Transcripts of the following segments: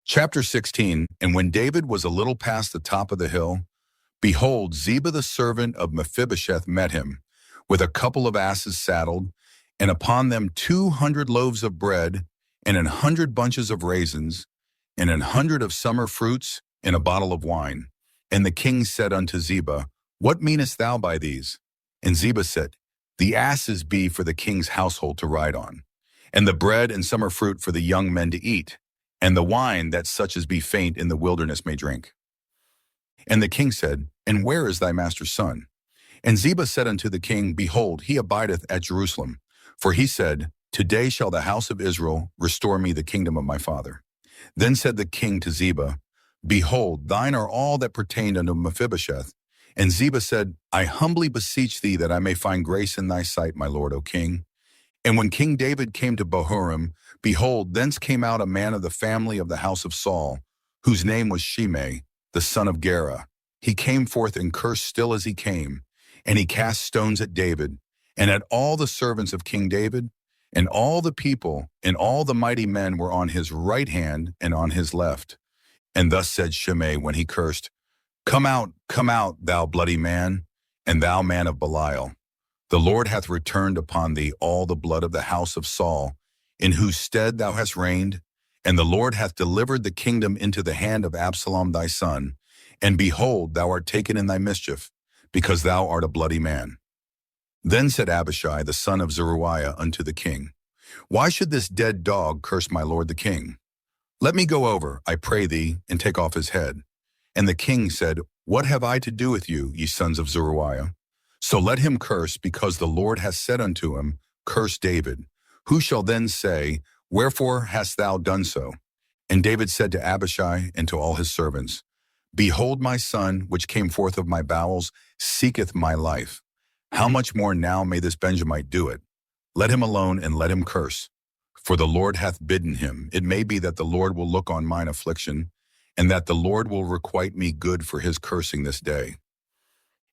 Chapter 16. And when David was a little past the top of the hill, behold, Ziba the servant of Mephibosheth met him, with a couple of asses saddled, and upon them 200 loaves of bread, and 100 bunches of raisins, and 100 of summer fruits, and a bottle of wine. And the king said unto Ziba, What meanest thou by these? And Ziba said, The asses be for the king's household to ride on, and the bread and summer fruit for the young men to eat, and the wine that such as be faint in the wilderness may drink. And the king said, And where is thy master's son? And Ziba said unto the king, Behold, he abideth at Jerusalem. For he said, Today shall the house of Israel restore me the kingdom of my father. Then said the king to Ziba, Behold, thine are all that pertained unto Mephibosheth. And Ziba said, I humbly beseech thee that I may find grace in thy sight, my lord, O king. And when King David came to Bahurim, behold, thence came out a man of the family of the house of Saul, whose name was Shimei, the son of Gera. He came forth and cursed still as he came, and he cast stones at David, and at all the servants of King David, and all the people, and all the mighty men were on his right hand and on his left. And thus said Shimei when he cursed, come out, thou bloody man, and thou man of Belial. The Lord hath returned upon thee all the blood of the house of Saul, in whose stead thou hast reigned, and the Lord hath delivered the kingdom into the hand of Absalom thy son, and behold, thou art taken in thy mischief, because thou art a bloody man. Then said Abishai the son of Zeruiah unto the king, Why should this dead dog curse my lord the king? Let me go over, I pray thee, and take off his head. And the king said, What have I to do with you, ye sons of Zeruiah? So let him curse, because the Lord hath said unto him, Curse David. Who shall then say, Wherefore hast thou done so? And David said to Abishai and to all his servants, Behold, my son, which came forth of my bowels, seeketh my life. How much more now may this Benjamite do it? Let him alone, and let him curse. For the Lord hath bidden him. It may be that the Lord will look on mine affliction, and that the Lord will requite me good for his cursing this day.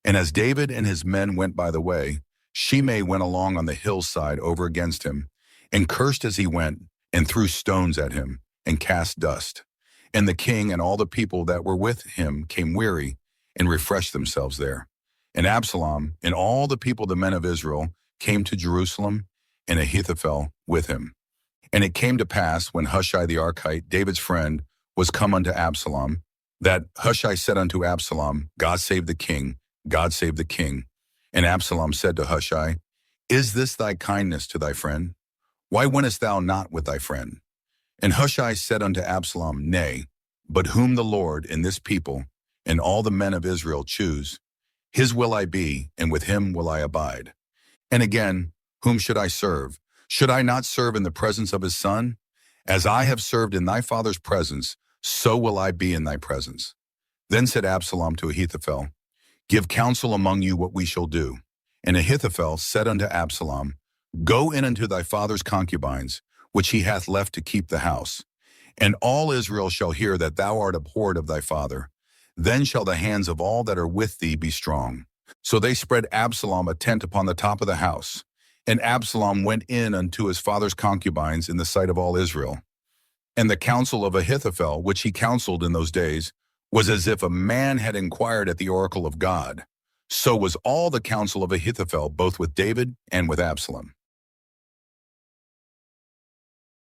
And as David and his men went by the way, Shimei went along on the hillside over against him, and cursed as he went, and threw stones at him, and cast dust. And the king and all the people that were with him came weary, and refreshed themselves there. And Absalom and all the people, the men of Israel, came to Jerusalem, and Ahithophel with him. And it came to pass, when Hushai the Archite, David's friend, was come unto Absalom, that Hushai said unto Absalom, God save the king, God save the king. And Absalom said to Hushai, Is this thy kindness to thy friend? Why wentest thou not with thy friend? And Hushai said unto Absalom, Nay, but whom the Lord and this people and all the men of Israel choose, his will I be, and with him will I abide. And again, whom should I serve? Should I not serve in the presence of his son? As I have served in thy father's presence, so will I be in thy presence. Then said Absalom to Ahithophel, Give counsel among you what we shall do. And Ahithophel said unto Absalom, Go in unto thy father's concubines, which he hath left to keep the house. And all Israel shall hear that thou art abhorred of thy father. Then shall the hands of all that are with thee be strong. So they spread Absalom a tent upon the top of the house. And Absalom went in unto his father's concubines in the sight of all Israel. And the counsel of Ahithophel, which he counseled in those days, was as if a man had inquired at the oracle of God. So was all the counsel of Ahithophel, both with David and with Absalom.